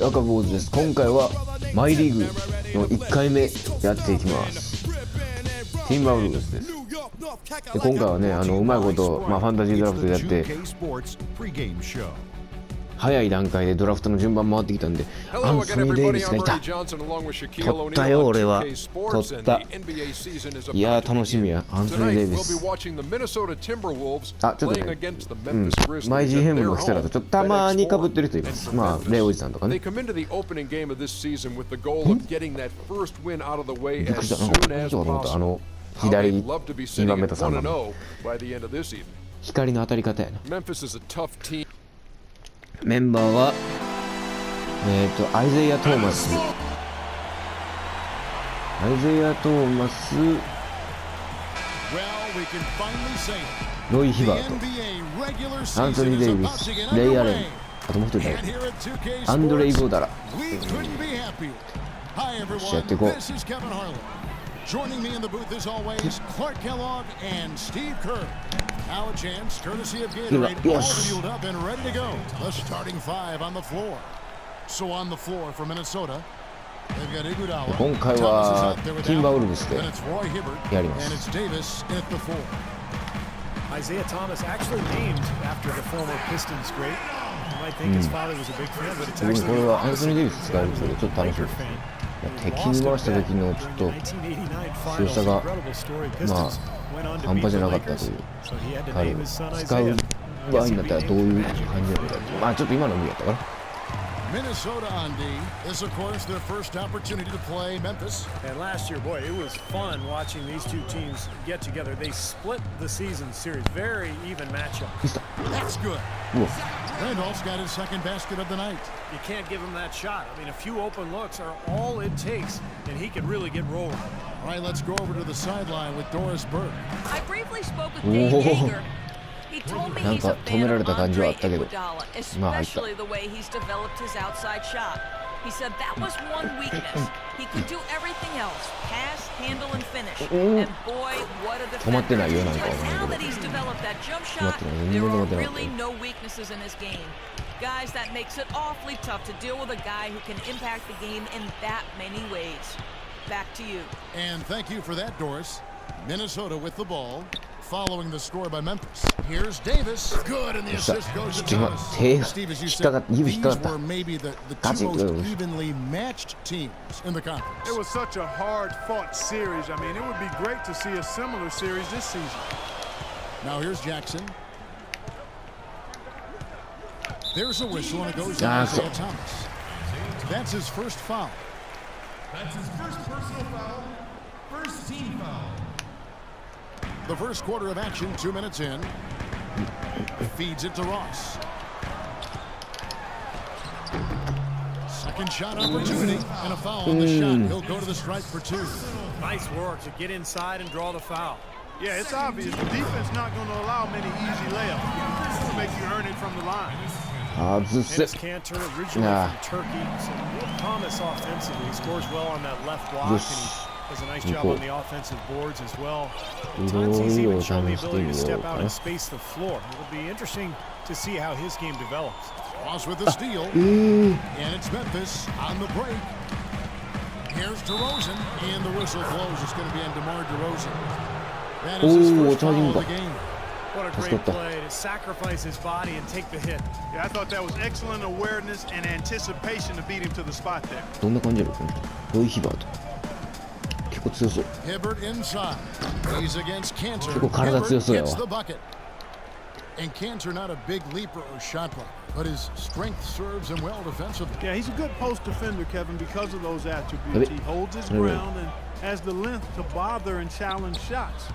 赤坊主です。今回はマイリーグの1回目やっていきます。ティンバーウルブスです。で今回はねうまいこと、ファンタジードラフトやって早い段階でドラフトの順番回ってきたんで、アンソニー・デイビスがいた。取ったよ俺は。取った。いやー楽しみや。アンソニー・デイビス。あ、ちょっとね、マイジーヘムの人だとちょっとたまに被ってる人います。レイおじさんとかね。びっくりした。なんかと思った。左2番目と3番目。光の当たり方やな。メンバーはアイゼイア・トーマス、ロイ・ヒバート、アンソニー・デイビス、レイ・アレン、あともう一人誰、アンドレイ・ゴダラ。よしやっていこう。Joining me in the booth as always, Clark Kellogg and Steve Kerr. Now a chance, courtesy of Gatorade, all fueled up and ready to go. The starting five on the floor. So on the floor for Minnesota, they've got Iguodala. 今回はティンバーウルブスでやります。And it's Davis at the four. Isaiah Thomas actually named after the former Pistons great. You might think his father was a big fan, but it's actually これはアンソニー・デイビス使えるとちょっと楽しみです。敵に回した時のちょっと強さが半端じゃなかったという。彼を使う場合になったらどういう感じなのか。ちょっと今の無理やったから。Minnesota on D. This, of course, their first opportunity to play Memphis. And last year, boy, it was fun watching these two teams get together. They split the season series. Very even matchup. That's good. Randolph's got his second basket of the night. You can't give him that shot. I mean, a few open looks are all it takes, and he could really get rolling. All right, let's go over to the sideline with Doris Burke. I briefly spoke with Dave Yeager. He told me he's a fan of Andre Iguodala, especially the way he's developed his outside shot. He said that was one weakness. He could do everything else, pass, handle, and finish. And boy, what a defender. But now that he's developed that jump shot, there are really no weaknesses in his game. Guys, that makes it awfully tough to deal with a guy who can impact the game in that many ways. Back to you. And thank you for that, Doris. Minnesota with the ball. Following the score by Memphis. Here's Davis. Good, and the assist goes to Thomas. Steve, as you said, these were maybe the two most evenly matched teams in the conference. It was such a hard-fought series. I mean, it would be great to see a similar series this season. Now here's Jackson. There's a whistle, and it goes to Isaiah Thomas. That's his first foul. That's his first personal foul. First team foul. The first quarter of action, 2 minutes in. Feeds it to Ross. Second shot opportunity and a foul on the shot. He'll go to the stripe for two. Nice work to get inside and draw the foul. Yeah, it's obvious. The defense not going to allow many easy layups. It'll make you earn it from the line. Dennis Cantor, originally from Turkey. So Will Thomas offensively scores well on that left block. And he does a nice job on the offensive boards as well. At times he's even shown the ability to step out and space the floor. It'll be interesting to see how his game develops. Ross with the steal. And it's Memphis on the break. Here's DeRozan. And the whistle blows. It's going to be on DeMar DeRozan. That is his first foul of the game. What a great play to sacrifice his body and take the hit. Yeah, I thought that was excellent awareness and anticipation to beat him to the spot there. どんな感じやろこの人。ロイ・ヒバート。結構強そう。Hibbert inside. He's against Cantor. 結構体強そうやわ。 Gets the bucket. And Cantor not a big leaper or shot blocker, but his strength serves him well defensively. Yeah, he's a good post defender, Kevin, because of those attributes. He holds his ground and has the length to bother and challenge shots.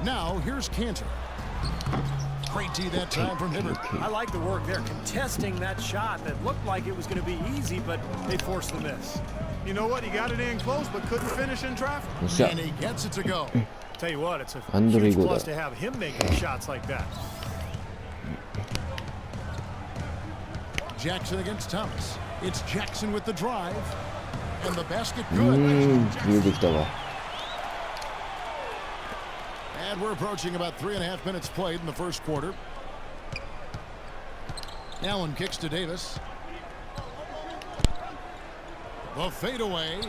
Now here's Cantor. Great tee that time from Hibbert. I like the work there, contesting that shot that looked like it was going to be easy, but they forced the miss. You know what? He got it in close, but couldn't finish in traffic. And he gets it to go. Tell you what, it's a huge plus to have him making shots like that. Jackson against Thomas. It's Jackson with the drive. And the basket good. And we're approaching about 3.5 minutes played in the first quarter. Allen kicks to Davis. The fadeaway.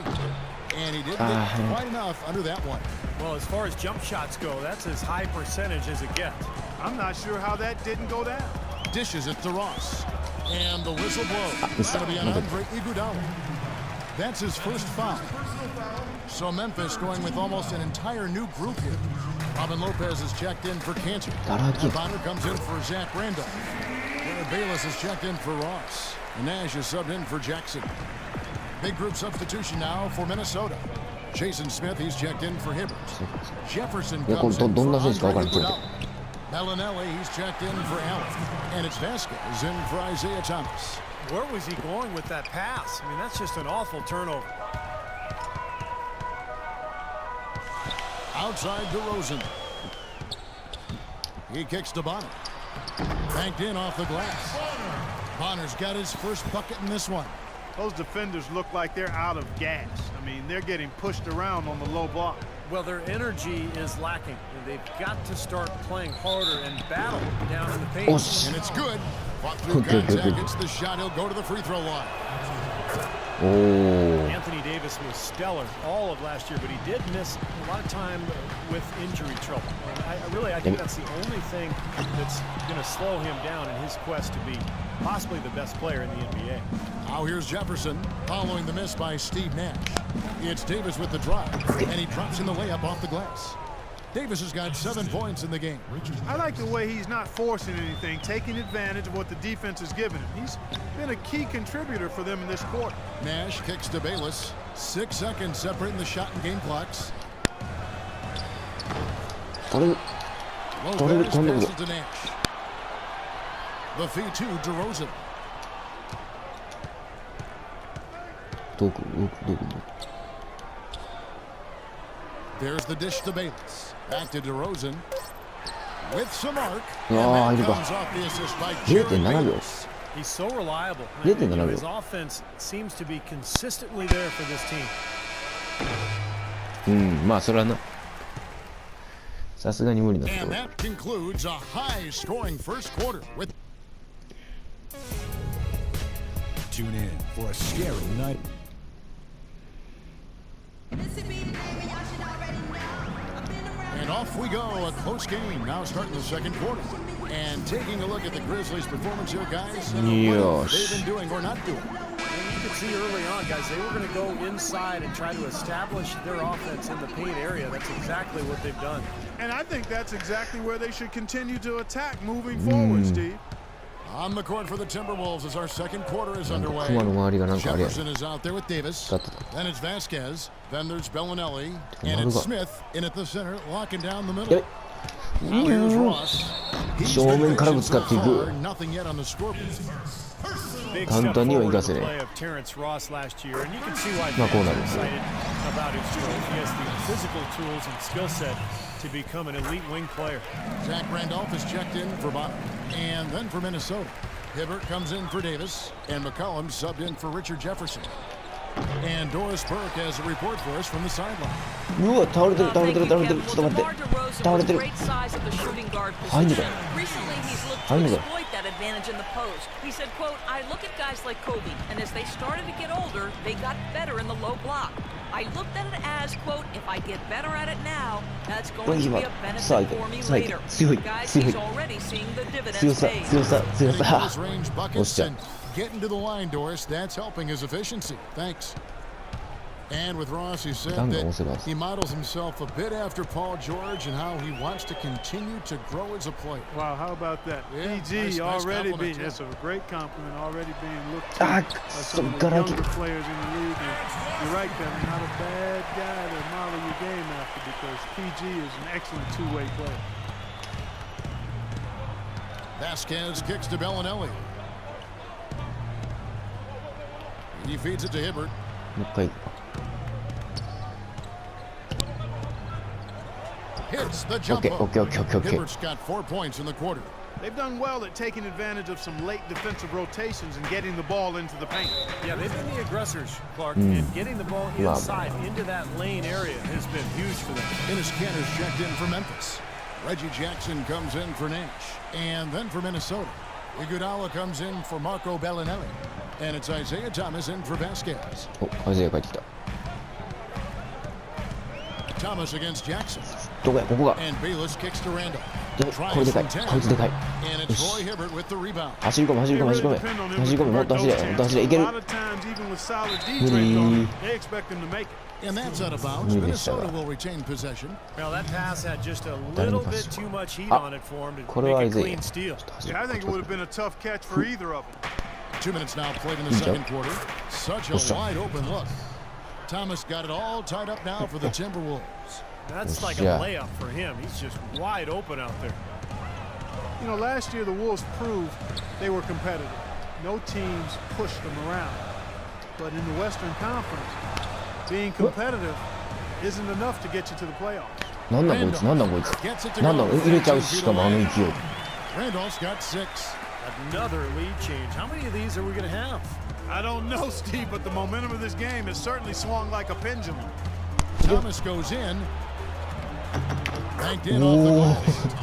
And he didn't get quite enough under that one. Well, as far as jump shots go, that's as high percentage as it gets. I'm not sure how that didn't go down. Dishes it to Ross. And the whistle blows. It's going to be on Andre Iguodala. That's his first foul. So Memphis going with almost an entire new group here. Robin Lopez is checked in for Cantor. Bonner comes in for Zach Randolph. Jared Bayless is checked in for Ross. And Nash is subbed in for Jackson. Big group substitution now for Minnesota. Jason Smith, he's checked in for Hibbert. Jefferson comes in for Andre Iguodala. Bellinelli, he's checked in for Allen. And it's Vasquez in for Isaiah Thomas. Where was he going with that pass? I mean, that's just an awful turnover. Outside DeRozan. He kicks to Bonner. Banked in off the glass. Bonner's got his first bucket in this one. Those defenders look like they're out of gas. I mean, they're getting pushed around on the low block. Well, their energy is lacking. They've got to start playing harder and battle down in the paint. And it's good. Fought through contact. Gets the shot. He'll go to the free throw line. Anthony Davis was stellar all of last year, but he did miss a lot of time with injury trouble. And I think that's the only thing that's going to slow him down in his quest to be possibly the best player in the NBA. Now here's Jefferson following the miss by Steve Nash. It's Davis with the drive, and he drops in the layup off the glass. Davis has got 7 points in the game. I like the way he's not forcing anything, taking advantage of what the defense is giving him. He's been a key contributor for them in this quarter. Nash kicks to Bayless. 6 seconds separating the shot and game clocks. Lopez passes to Nash. The feed to DeRozan. There's the dish to Bayless. Back to DeRozan. With some arc. And that comes off the assist by Jared Bayless. He's so reliable. His offense seems to be consistently there for this team. まあそれはな。さすがに無理だと。And that concludes a high-scoring first quarter with. Tune in for a scary night. And off we go, a close game now starting the second quarter. And taking a look at the Grizzlies' performance here, guys, and what they've been doing or not doing. And you could see early on, guys, they were going to go inside and try to establish their offense in the paint area. That's exactly what they've done. And I think that's exactly where they should continue to attack moving forward, Steve. On the court for the Timberwolves as our second quarter is underway. Jefferson is out there with Davis. Then it's Vasquez. Then there's Bellinelli. And it's Smith in at the center, locking down the middle. Now here's Ross. Nothing yet on the scoreboard. Big step forward in the play of Terrence Ross last year, and you can see why fans are excited about his growth. He has the physical tools and skill set to become an elite wing player. Zach Randolph is checked in for Bonner. And then for Minnesota, Hibbert comes in for Davis, and McCollum subbed in for Richard Jefferson. And Doris Burke has a report for us from the sideline. うわ、倒れてる。ちょっと待って。倒れてる。入んのかよ。 Recently, he's looked to exploit that advantage in the post. He said, quote, I look at guys like Kobe, and as they started to get older, they got better in the low block. I looked at it as, quote, if I get better at it now, that's going to be a benefit for me later. Guys, he's already seeing the dividends paid. Close range buckets and getting to the line, Doris. That's helping his efficiency. Thanks. And with Ross, he said that he models himself a bit after Paul George and how he wants to continue to grow as a player. Wow, how about that? Yeah, PG already being, that's a great compliment, already being looked at as some of the younger players in the league. And you're right, Kevin, not a bad guy to model your game after because PG is an excellent two-way player. Vasquez kicks to Bellinelli. He feeds it to Hibbert. Hits the jump hook. Hibbert's got 4 points in the quarter. They've done well at taking advantage of some late defensive rotations and getting the ball into the paint. Yeah, they've been the aggressors, Clark, and getting the ball inside into that lane area has been huge for them. Dennis Cantor's checked in for Memphis. Reggie Jackson comes in for Nash. And then for Minnesota, Iguodala comes in for Marco Bellinelli. And it's Isaiah Thomas in for Vasquez. お、アイゼア帰ってきた。 Thomas against Jackson. どこや、ここが。 And Bayless kicks to Randall. これでかい。こいつでかい。 And it's Roy Hibbert with the rebound. 走り込め、走り込め、走り込め。走り込め、もっと走れ、もっと走れ、いける。無理。 And that's out of bounds. Minnesota will retain possession. Well, that pass had just a little bit too much heat on it for him to これはアイ make a ゼア。 clean steal. Yeah, I think it would have been a tough catch for either of them. 2 minutes now played in the second quarter. Such a wide open look. Thomas got it all tied up now for the Timberwolves. That's like a layup for him. He's just wide open out there. You know, last year the Wolves proved they were competitive. No teams pushed them around. But in the Western Conference, being competitive isn't enough to get you to the playoffs. なんだこいつ、なんだこいつ。なんだ、入れちゃうし、しかもあの勢い。 Randolph's got 6. Another lead change. How many of these are we going to have? I don't know, Steve, but the momentum of this game has certainly swung like a pendulum. Thomas goes in. Banked in off the glass.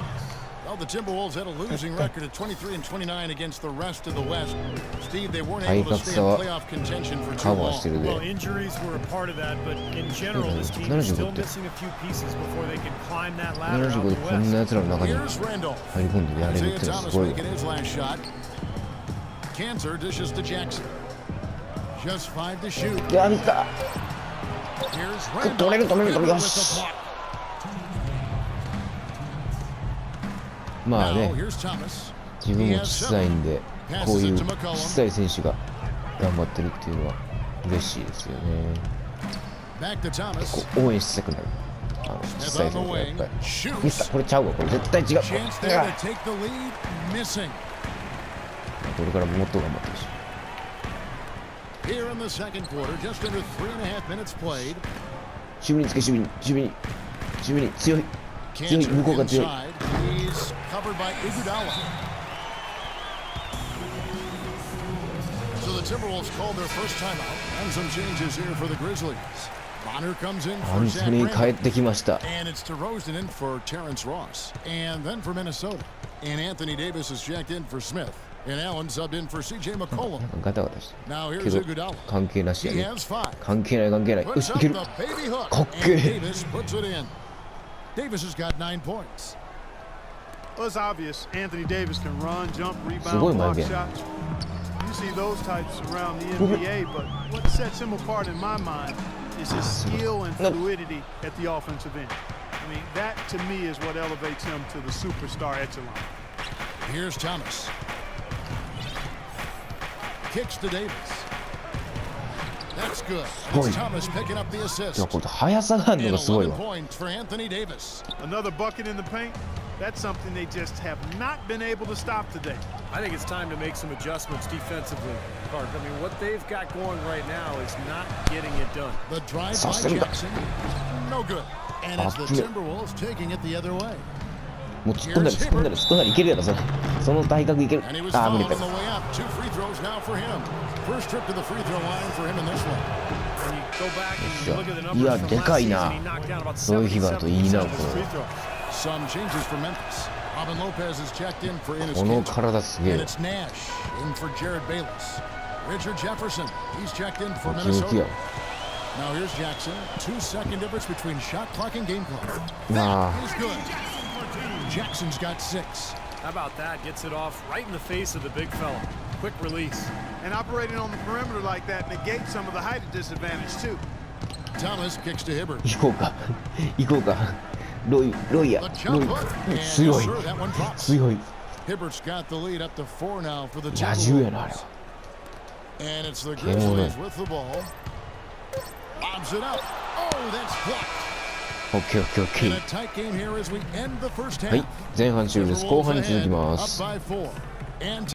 Well, the Timberwolves had a losing record at 23-29 against the rest of the West. Steve, they weren't able to stay in playoff contention for too long. Well, injuries were a part of that, but in general, this team is still missing a few pieces before they can climb that ladder out the こんな West. 奴らの中に Here's Randall. 入り込んでやれるってのは Isaiah す Thomas ごいわ。 making his last shot. Cantor dishes to Jackson. Just 5 to shoot. いや、見た。 Here's 止める、止める、止める。よ Randall with し the。block. まあ Now ね、 here's Thomas. 自分も小さいんで、こういう小さい選手が頑張ってるっていうのは嬉しいですよね。 Back to Thomas. こう応援したくなる。小さい選手がやっぱり。ミスター、これちゃうわ、これ絶対違う。 Chance there to take the lead. Missing. これからもっと頑張ってほしい。 Here in the second quarter, just under 3.5 minutes played. 守備につけ、守備に、守備に、守備に強い。強い、向こうが強い。 Inside. He's covered by Iguodala. So the Timberwolves called their first timeout, and some changes here for the Grizzlies. Bonner comes in ア for ン Zach トニー帰 Randall, ってきました。 and it's DeRozan in for Terrence Ross, and then for Minnesota. And Anthony Davis is checked in for Smith, and Allen subbed in for CJ McCollum. ガタガタして。 Now け here's ど Iguodala. 関係なしや He ね。 has 5. 関係ない関係ない。よ Puts し、い up け the る。 baby hook, かっ and けえ。 Davis puts it in. Davis has got 9 points. Well, it's obvious Anthony Davis can run, jump, すごい rebound, 前 block 剣。 shots. You see those types around the NBA, but what sets him apart in my mind is his skill and fluidity at the offensive end. I mean, that to me is what elevates him to the superstar echelon. Here's Thomas. Kicks to Davis. That's good. And it's Thomas picking up the い assist. や、これ速さがあるの And がすごい 11 わ。 points for Anthony Davis. Another bucket in the paint, that's something they just have not been able to stop today. I think it's time to make some adjustments defensively, Clark. I mean, what they've got going right now is not getting it done. The drive by Jackson. No good. And it's the Timberwolves taking it the other way. もう突っ込んだり、突っ込んだり、突っ込んだりいけるやろ、それ。その体格いける。 And he was ああ、無 fouled 理 on だ the。way up. 2 free throws now for him. First trip to the free throw line for him in this one. When you go back and you look at the い numbers や、 from で last かい season, な he knocked down about そういう日があるといいな、 77% こ of his free throws. Some changes for Memphis. Robin Lopez is checked in for れ。 Enes この Kanter. 体すげ And え。 it's Nash in for Jared Bayless. Richard Jefferson, he's checked in for ムキムキや Minnesota. Now here's Jackson. 2-second difference between shot clock and game clock. Nah. That is good. Jackson's got 6. How about that? Gets it off right in the face of the big fella. Quick release. And operating on the perimeter like that negates some of the height disadvantage, too. Thomas kicks to Hibbert. 行こうか。行こうか。ロイや。 The ロ jump イ hook. And。強い。 sure, that one drops. 強い。 Hibbert's got the lead up to 4 now for the 野獣やな、あれ Timberwolves. は。 And it's the Game over. Grizzlies with the ball. Lobs it up. Oh, that's blocked. オッケーオッケーオッケ In ー a。tight game here as we end the first はい half. 前半終了です。後半に続きま Up す。 by 4. And